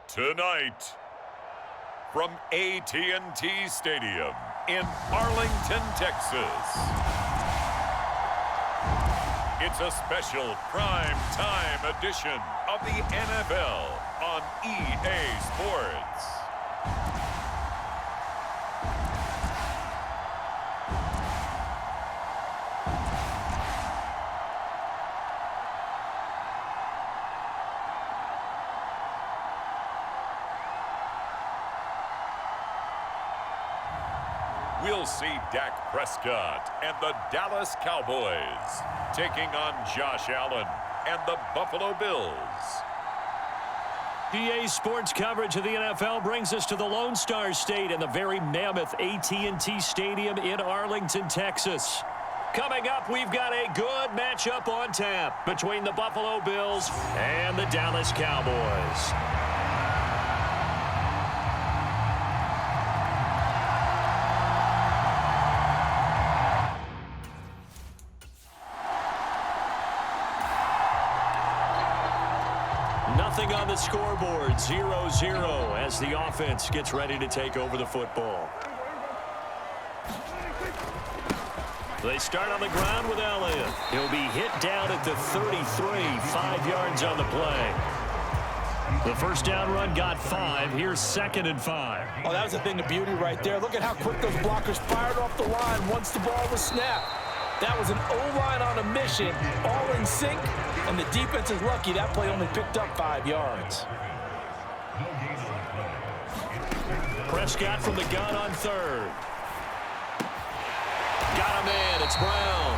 Tonight, from AT&T Stadium in Arlington, Texas, it's a special prime time edition of the NFL on EA Sports. We'll see Dak Prescott and the Dallas Cowboys taking on Josh Allen and the Buffalo Bills. EA Sports coverage of the NFL brings us to the Lone Star State in the very mammoth AT&T Stadium in Arlington, Texas. Coming up, we've got a good matchup on tap between the Buffalo Bills and the Dallas Cowboys. Nothing on the scoreboard, 0-0 as the offense gets ready to take over the football. They start on the ground with Elliott. He'll be hit down at the 33, 5 yards on the play. The first down run got 5. Here's 2nd and 5. Oh, that was a thing of beauty right there. Look at how quick those blockers fired off the line once the ball was snapped. That was an O-line on a mission, all in sync, and the defense is lucky that play only picked up 5 yards. Prescott from the gun on 3rd. Got him in. It's Brown.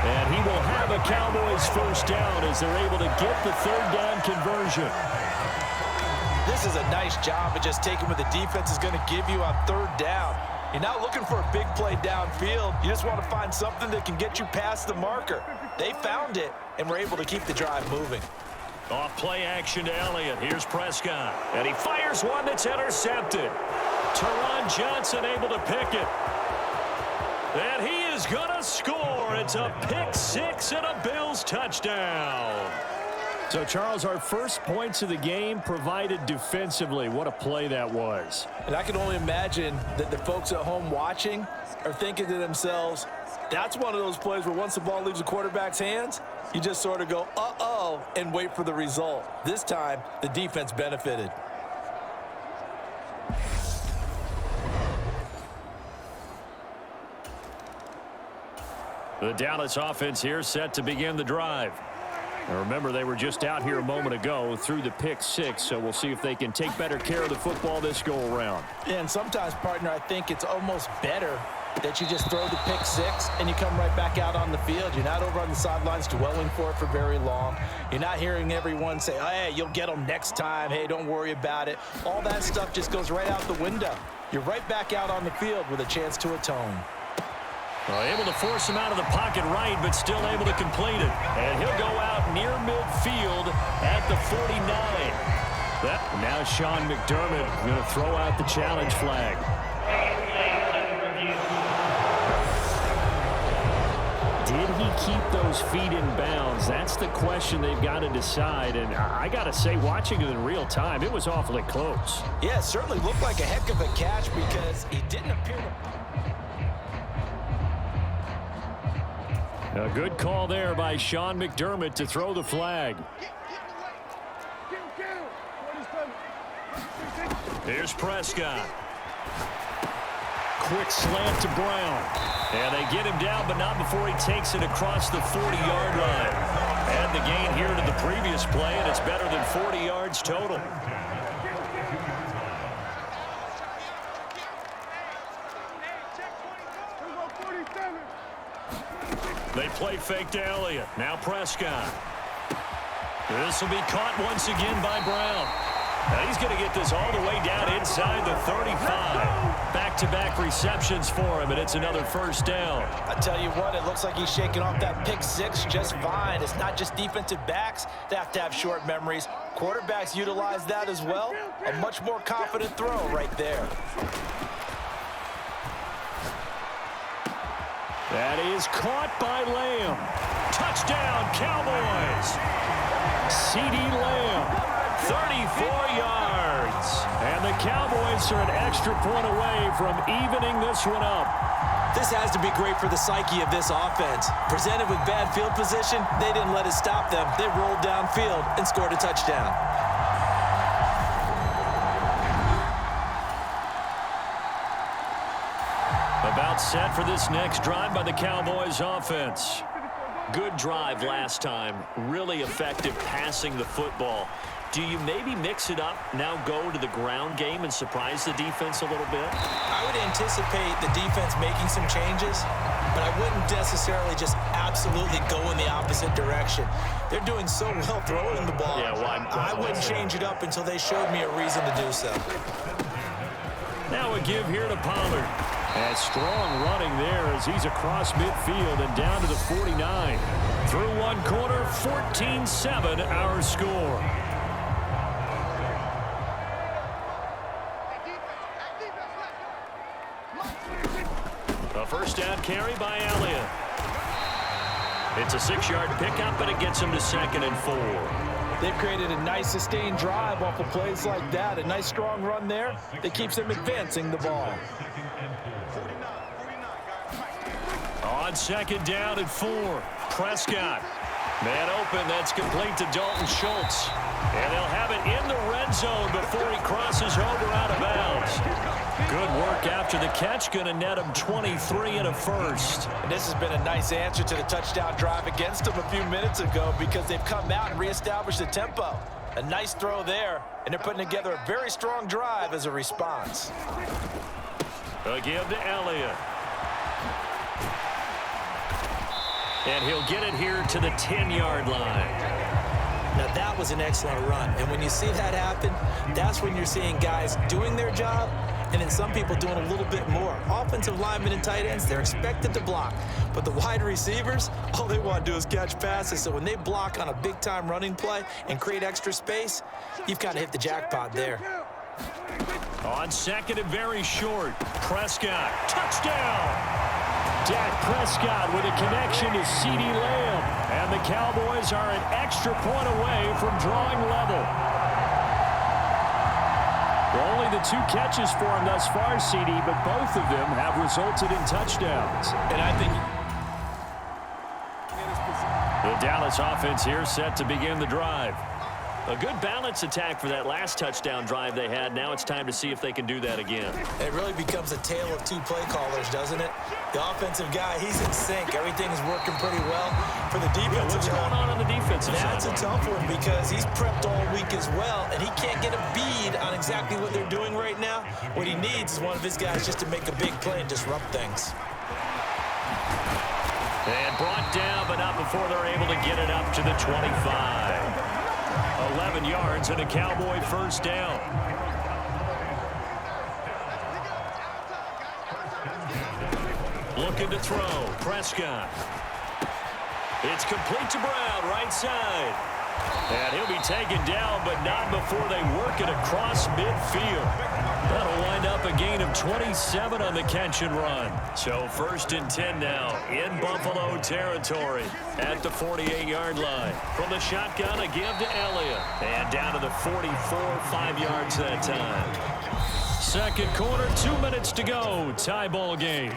And he will have a Cowboys first down as they're able to get the 3rd down conversion. This is a nice job of just taking what the defense is going to give you on 3rd down. You're not looking for a big play downfield. You just want to find something that can get you past the marker. They found it and were able to keep the drive moving. Off play action to Elliott. Here's Prescott. And he fires one that's intercepted. Teron Johnson able to pick it. And he is going to score. It's a pick 6 and a Bills touchdown. So, Charles, our first points of the game provided defensively. What a play that was. And I can only imagine that the folks at home watching are thinking to themselves, that's one of those plays where once the ball leaves the quarterback's hands, you just sort of go, uh-oh, and wait for the result. This time, the defense benefited. The Dallas offense here set to begin the drive. Now remember, they were just out here a moment ago through the pick 6, so we'll see if they can take better care of the football this go-around. And sometimes, partner, I think it's almost better that you just throw the pick 6 and you come right back out on the field. You're not over on the sidelines dwelling for it for very long. You're not hearing everyone say, oh, hey, you'll get them next time. Hey, don't worry about it. All that stuff just goes right out the window. You're right back out on the field with a chance to atone. Well, able to force him out of the pocket right, but still able to complete it. And he'll go out near midfield at the 49. Now Sean McDermott going to throw out the challenge flag. Did he keep those feet in bounds? That's the question they've got to decide. And I got to say, watching it in real time, it was awfully close. Yeah, it certainly looked like a heck of a catch because he didn't appear to... A good call there by Sean McDermott to throw the flag. Here's Prescott. Quick slant to Brown. And they get him down, but not before he takes it across the 40-yard line. And the gain here to the previous play, and it's better than 40 yards total. They play fake to Elliott. Now Prescott. This will be caught once again by Brown. Now he's going to get this all the way down inside the 35. Back-to-back receptions for him, and it's another first down. I tell you what, it looks like he's shaking off that pick six just fine. It's not just defensive backs that have to have short memories. Quarterbacks utilize that as well. A much more confident throw right there. That is caught by Lamb. Touchdown, Cowboys. C.D. Lamb, 34 yards. And the Cowboys are an extra point away from evening this one up. This has to be great for the psyche of this offense. Presented with bad field position, they didn't let it stop them. They rolled downfield and scored a touchdown. About set for this next drive by the Cowboys offense. Good drive last time. Really effective passing the football. Do you maybe mix it up, now go to the ground game and surprise the defense a little bit? I would anticipate the defense making some changes, but I wouldn't necessarily just absolutely go in the opposite direction. They're doing so well throwing the ball. Yeah, I wouldn't change it up until they showed me a reason to do so. Now a give here to Pollard. And strong running there as he's across midfield and down to the 49. Through one quarter, 14-7 our score. A first down carry by Elliott. It's a 6-yard pickup, and it gets him to 2nd and 4. They've created a nice sustained drive off of plays like that. A nice strong run there that keeps them advancing the ball. On 2nd down and 4, Prescott. Man open, that's complete to Dalton Schultz. And they'll have it in the red zone before he crosses over out of bounds. Good work after the catch, going to net him 23 and a first. And this has been a nice answer to the touchdown drive against them a few minutes ago because they've come out and reestablished the tempo. A nice throw there, and they're putting together a very strong drive as a response. A give to Elliott. And he'll get it here to the 10-yard line. Now, that was an excellent run. And when you see that happen, that's when you're seeing guys doing their job and then some people doing a little bit more. Offensive linemen and tight ends, they're expected to block. But the wide receivers, all they want to do is catch passes. So when they block on a big-time running play and create extra space, you've kind of hit the jackpot there. On 2nd and very short, Prescott, touchdown! Dak Prescott with a connection to C.D. Lamb. And the Cowboys are an extra point away from drawing level. Only the 2 catches for him thus far, C.D., but both of them have resulted in touchdowns. And I think the Dallas offense here set to begin the drive. A good balance attack for that last touchdown drive they had. Now it's time to see if they can do that again. It really becomes a tale of 2 play callers, doesn't it? The offensive guy, he's in sync. Everything's working pretty well. For the defensive guy, what's going on the defensive side? That's a tough one because he's prepped all week as well, and he can't get a bead on exactly what they're doing right now. What he needs is one of his guys just to make a big play and disrupt things. And brought down, but not before they're able to get it up to the 25. 11 yards and a Cowboy first down. Looking to throw, Prescott. It's complete to Brown, right side. And he'll be taken down, but not before they work it across midfield. That'll wind up a gain of 27 on the catch and run. So 1st and 10 now in Buffalo territory at the 48-yard line. From the shotgun, a give to Elliott. And down to the 44, 5 yards that time. 2nd quarter, 2 minutes to go. Tie ball game.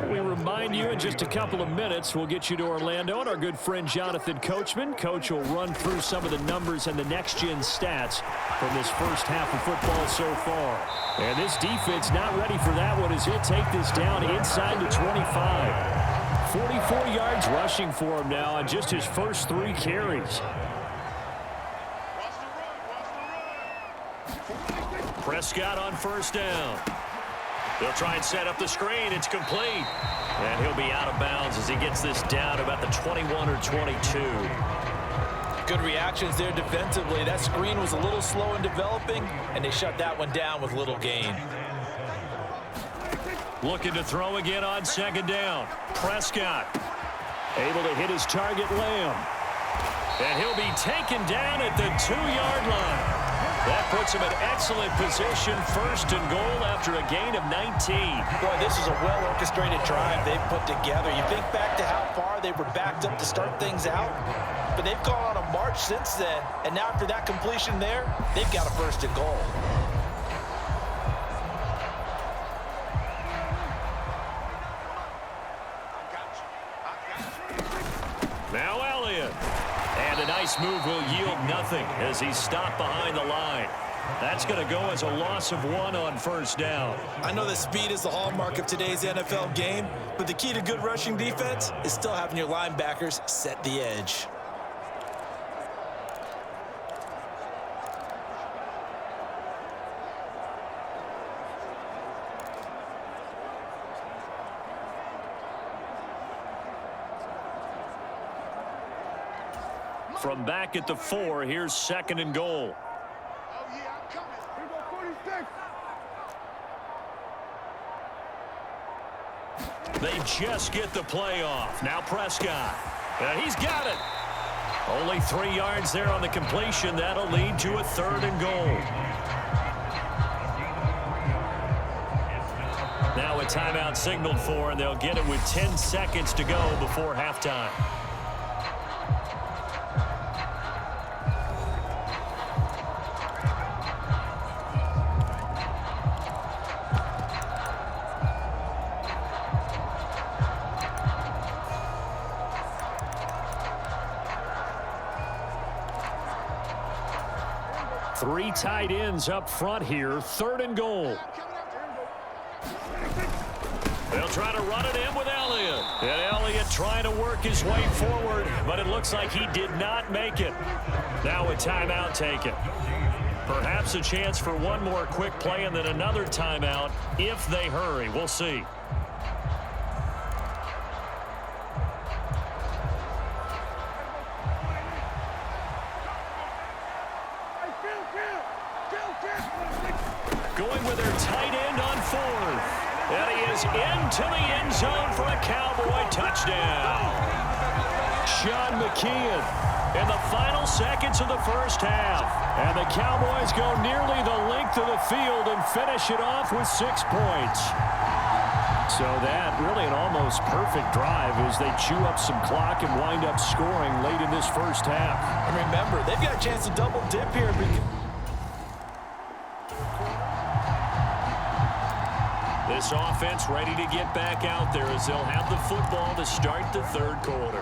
We remind you in just a couple of minutes, we'll get you to Orlando and our good friend Jonathan Coachman. Coach will run through some of the numbers and the next-gen stats from this first half of football so far. And this defense not ready for that one as he'll take this down inside the 25. 44 yards rushing for him now on just his first 3 carries. Prescott on first down. They'll try and set up the screen. It's complete. And he'll be out of bounds as he gets this down about the 21 or 22. Good reactions there defensively. That screen was a little slow in developing, and they shut that one down with little gain. Looking to throw again on second down. Prescott able to hit his target, Lamb. And he'll be taken down at the 2-yard line. That puts him in excellent position, first and goal after a gain of 19. Boy, this is a well-orchestrated drive they've put together. You think back to how far they were backed up to start things out, but they've gone on a march since then, and now after that completion there, they've got a first and goal. Now Elliott. And a nice move will yield nothing as he's stopped behind the line. That's going to go as a loss of 1 on first down. I know that speed is the hallmark of today's NFL game, but the key to good rushing defense is still having your linebackers set the edge. From back at the 4, here's second and goal. Oh, yeah, I'm coming. Here go 46. They just get the play off. Now Prescott. He's got it. Only 3 yards there on the completion. That'll lead to a third and goal. Now a timeout signaled for, and they'll get it with 10 seconds to go before halftime. Three tight ends up front here. Third and goal. They'll try to run it in with Elliott. And Elliott trying to work his way forward, but it looks like he did not make it. Now a timeout taken. Perhaps a chance for one more quick play and then another timeout if they hurry. We'll see. Going with their tight end on fourth. And he is into the end zone for a Cowboy touchdown. Sean McKeon in the final seconds of the first half. And the Cowboys go nearly the length of the field and finish it off with 6 points. So that really an almost perfect drive as they chew up some clock and wind up scoring late in this first half. And remember, they've got a chance to double dip here. This offense ready to get back out there as they'll have the football to start the third quarter.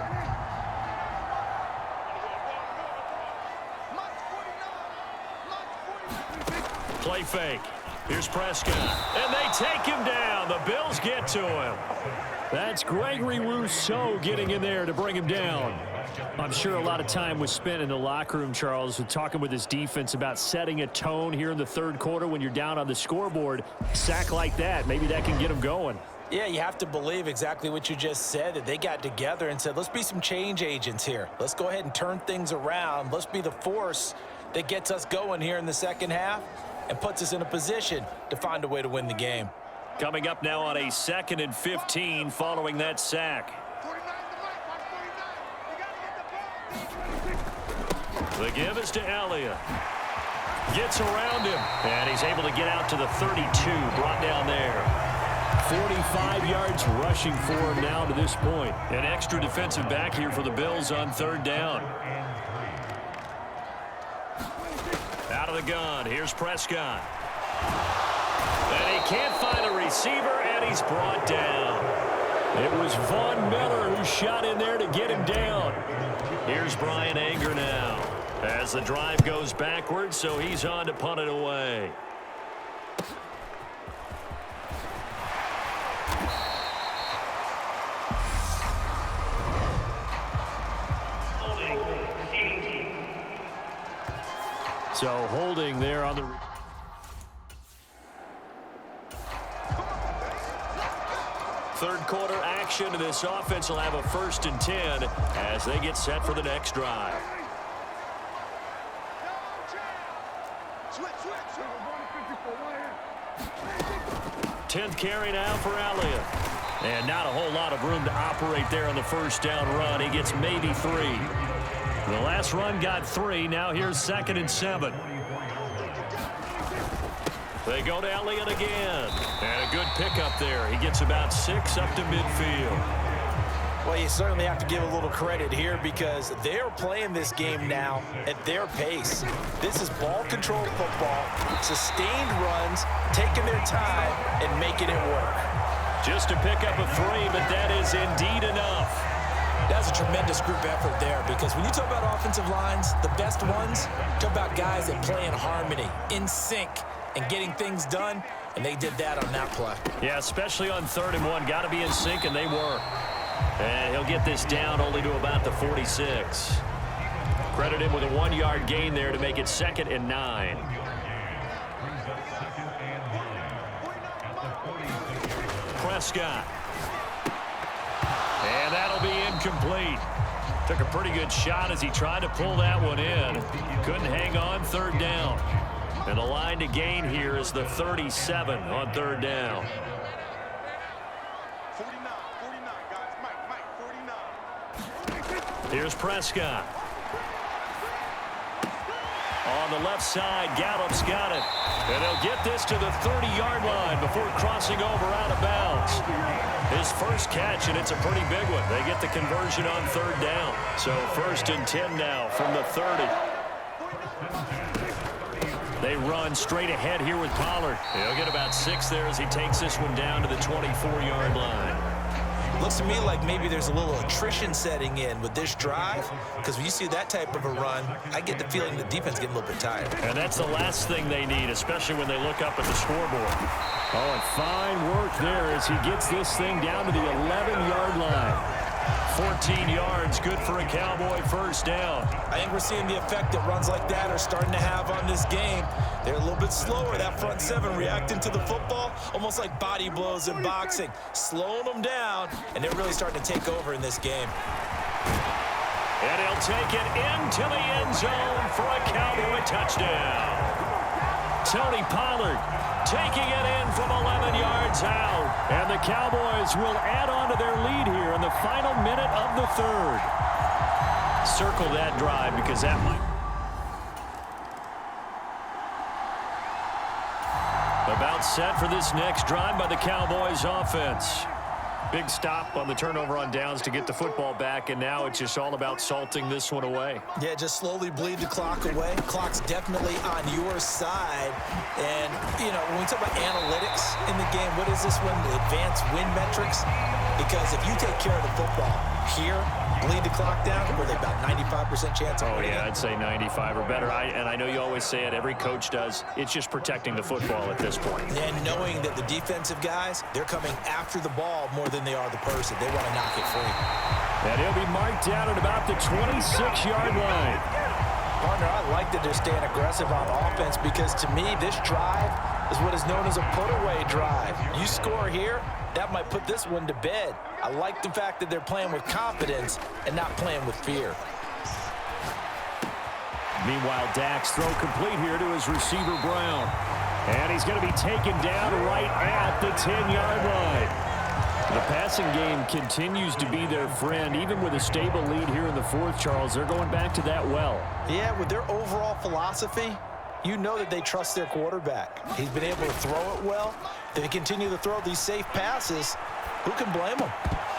Play fake. Here's Prescott. And they take him down. The Bills get to him. That's Gregory Rousseau getting in there to bring him down. I'm sure a lot of time was spent in the locker room, Charles, talking with his defense about setting a tone here in the third quarter when you're down on the scoreboard. Sack like that, maybe that can get them going. Yeah, you have to believe exactly what you just said, that they got together and said, let's be some change agents here. Let's go ahead and turn things around. Let's be the force that gets us going here in the second half and puts us in a position to find a way to win the game. Coming up now on a 2nd and 15 following that sack. The give is to Elliott. Gets around him. And he's able to get out to the 32. Brought down there. 45 yards rushing for him now to this point. An extra defensive back here for the Bills on third down. Out of the gun. Here's Prescott. And he can't find a receiver, and he's brought down. It was Von Miller who shot in there to get him down. Here's Brian Anger now. As the drive goes backwards, so he's on to punt it away. So holding there on the... Third quarter action, and this offense will have a 1st and 10 as they get set for the next drive. Switch. 10th carry now for Elliott. And not a whole lot of room to operate there on the first down run. He gets maybe 3. The last run got 3. Now here's 2nd and 7. They go to Elliott again. And a good pickup there. He gets about 6 up to midfield. Well, you certainly have to give a little credit here because they're playing this game now at their pace. This is ball-controlled football, sustained runs, taking their time, and making it work. Just a pickup of 3, but that is indeed enough. That's a tremendous group effort there because when you talk about offensive lines, the best ones, talk about guys that play in harmony, in sync, and getting things done, and they did that on that play. Yeah, especially on 3rd and 1. Got to be in sync, and they were. And he'll get this down only to about the 46. Credit him with a 1-yard gain there to make it 2nd and 9. Prescott. And that'll be incomplete. Took a pretty good shot as he tried to pull that one in. Couldn't hang on 3rd down. And the line to gain here is the 37 on 3rd down. 49, guys. Mike, 49. Here's Prescott. On the left side, Gallup's got it. And he'll get this to the 30-yard line before crossing over out of bounds. His first catch, and it's a pretty big one. They get the conversion on 3rd down. So 1st and 10 now from the 30. They run straight ahead here with Pollard. He'll get about 6 there as he takes this one down to the 24-yard line. Looks to me like maybe there's a little attrition setting in with this drive because when you see that type of a run, I get the feeling the defense getting a little bit tired. And that's the last thing they need, especially when they look up at the scoreboard. Oh, and fine work there as he gets this thing down to the 11-yard line. 14 yards, good for a Cowboy first down. I think we're seeing the effect that runs like that are starting to have on this game. They're a little bit slower, that front 7 reacting to the football, almost like body blows in boxing, slowing them down, and they're really starting to take over in this game. And he'll take it into the end zone for a Cowboy touchdown. Tony Pollard taking it in from 11 yards out. And the Cowboys will add on to their lead here in the final minute of the 3rd. Circle that drive because that might. About set for this next drive by the Cowboys offense. Big stop on the turnover on downs to get the football back, and now it's just all about salting this one away. Yeah, just slowly bleed the clock away. Clock's definitely on your side. And, you know, when we talk about analytics in the game, what is this one? The advanced win metrics? Because if you take care of the football here, bleed the clock down, were they about 95% chance of winning? Oh, yeah, I'd say 95 or better. And I know you always say it, every coach does. It's just protecting the football at this point. And knowing that the defensive guys, they're coming after the ball more than they are the person. They want to knock it free. And he'll be marked down at about the 26-yard line. Partner, I like that they're staying aggressive on offense because to me, this drive is what is known as a put-away drive. You score here, that might put this one to bed. I like the fact that they're playing with confidence and not playing with fear. Meanwhile, Dak's throw complete here to his receiver, Brown. And he's going to be taken down right at the 10-yard line. The passing game continues to be their friend. Even with a stable lead here in the 4th, Charles, they're going back to that well. Yeah, with their overall philosophy, you know that they trust their quarterback. He's been able to throw it well. They continue to throw these safe passes. Who can blame them?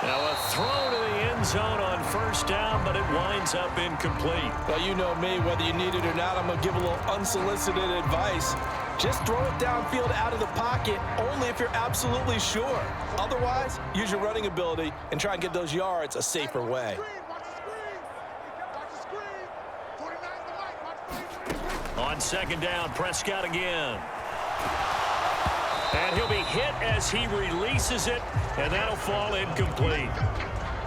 Now a throw to the end zone on first down, but it winds up incomplete. Well, you know me, whether you need it or not, I'm going to give a little unsolicited advice. Just throw it downfield out of the pocket only if you're absolutely sure. Otherwise, use your running ability and try and get those yards a safer way. On second down, Prescott again. And he'll be hit as he releases it, and that'll fall incomplete.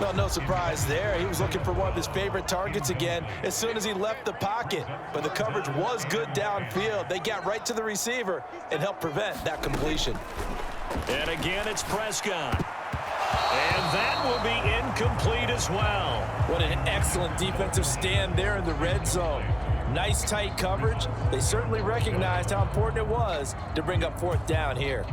Well, no surprise there. He was looking for one of his favorite targets again as soon as he left the pocket. But the coverage was good downfield. They got right to the receiver and helped prevent that completion. And again, it's Prescott. And that will be incomplete as well. What an excellent defensive stand there in the red zone. Nice tight coverage. They certainly recognized how important it was to bring up fourth down here.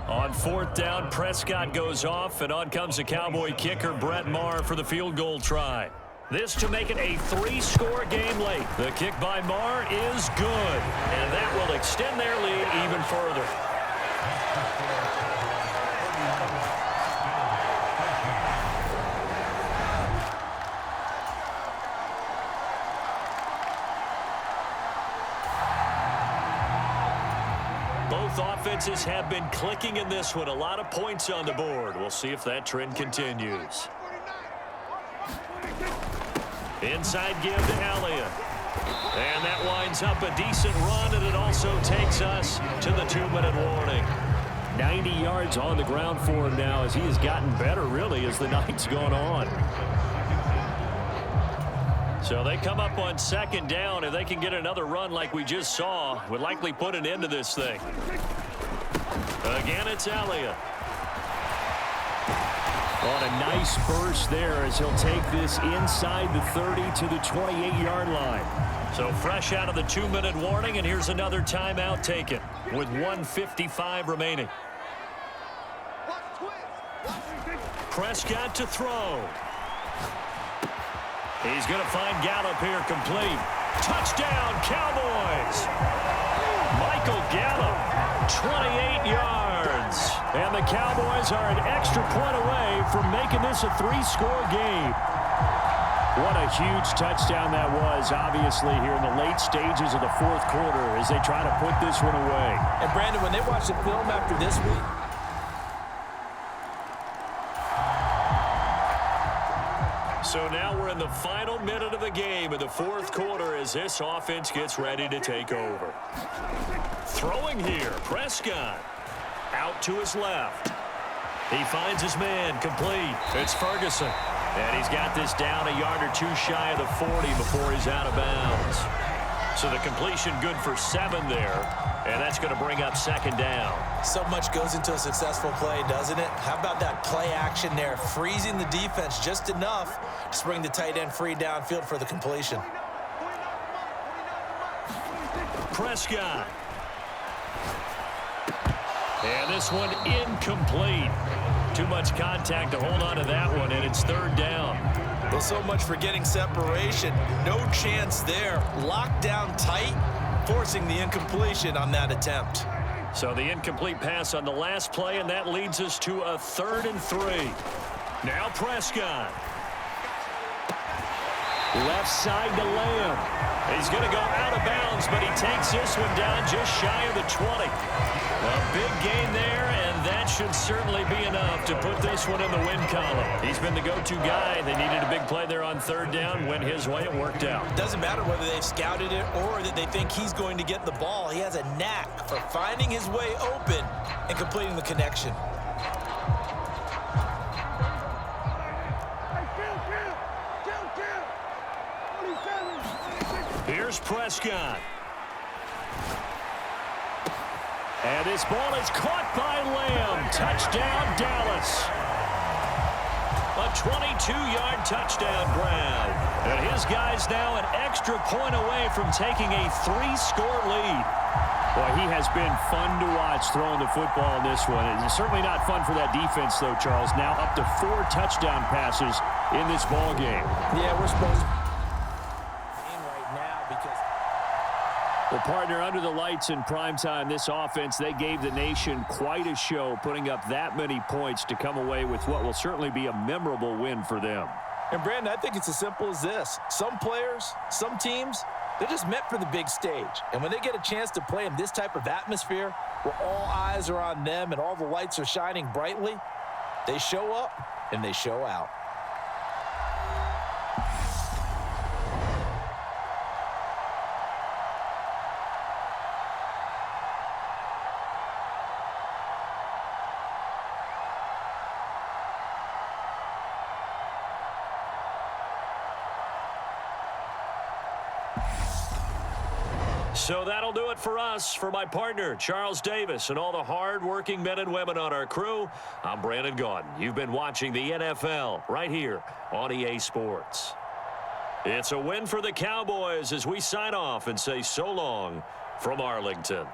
On fourth down, Prescott goes off, and on comes the Cowboy kicker, Brett Maher, for the field goal try. This to make it a 3-score game late. The kick by Maher is good, and that will extend their lead even further. Both offenses have been clicking in this one. A lot of points on the board. We'll see if that trend continues. Inside give to Elliott. And that winds up a decent run, and it also takes us to the 2-minute warning. 90 yards on the ground for him now as he has gotten better, really, as the night's gone on. So they come up on second down. If they can get another run like we just saw, would likely put an end to this thing. Again, it's Elliott. On a nice burst there as he'll take this inside the 30 to the 28-yard line. So fresh out of the 2-minute warning, and here's another timeout taken with 1:55 remaining. Prescott to throw. He's going to find Gallup here complete. Touchdown, Cowboys! Michael Gallup, 28 yards. And the Cowboys are an extra point away from making this a 3-score game. What a huge touchdown that was, obviously, here in the late stages of the fourth quarter as they try to put this one away. And, Brandon, when they watch the film after this week, so now we're in the final minute of the game in the fourth quarter as this offense gets ready to take over. Throwing here, Prescott. Out to his left. He finds his man complete. It's Ferguson. And he's got this down a yard or two shy of the 40 before he's out of bounds. So the completion good for 7 there. And that's going to bring up second down. So much goes into a successful play, doesn't it? How about that play action there? Freezing the defense just enough to bring the tight end free downfield for the completion. Prescott. And this one incomplete. Too much contact to hold on to that one, and it's third down. Well, so much for getting separation. No chance there. Locked down tight, forcing the incompletion on that attempt. So the incomplete pass on the last play, and that leads us to a 3rd and 3. Now Prescott. Left side to Lamb. He's going to go out of bounds, but he takes this one down just shy of the 20. A big gain there, and that should certainly be enough to put this one in the win column. He's been the go-to guy. They needed a big play there on third down. Went his way. It worked out. Doesn't matter whether they've scouted it or that they think he's going to get the ball. He has a knack for finding his way open and completing the connection. Here's Prescott. And this ball is caught by Lamb. Touchdown, Dallas. A 22-yard touchdown grab. And his guy's now an extra point away from taking a 3-score lead. Boy, he has been fun to watch throwing the football in this one. It's certainly not fun for that defense, though, Charles. Now up to 4 touchdown passes in this ball game. Yeah, we're supposed to right now because well, partner, under the lights in primetime, this offense, they gave the nation quite a show, putting up that many points to come away with what will certainly be a memorable win for them. And, Brandon, I think it's as simple as this. Some players, some teams, they're just meant for the big stage. And when they get a chance to play in this type of atmosphere where all eyes are on them and all the lights are shining brightly, they show up and they show out. So that'll do it for us. For my partner, Charles Davis, and all the hard-working men and women on our crew, I'm Brandon Gaudin. You've been watching the NFL right here on EA Sports. It's a win for the Cowboys as we sign off and say so long from Arlington.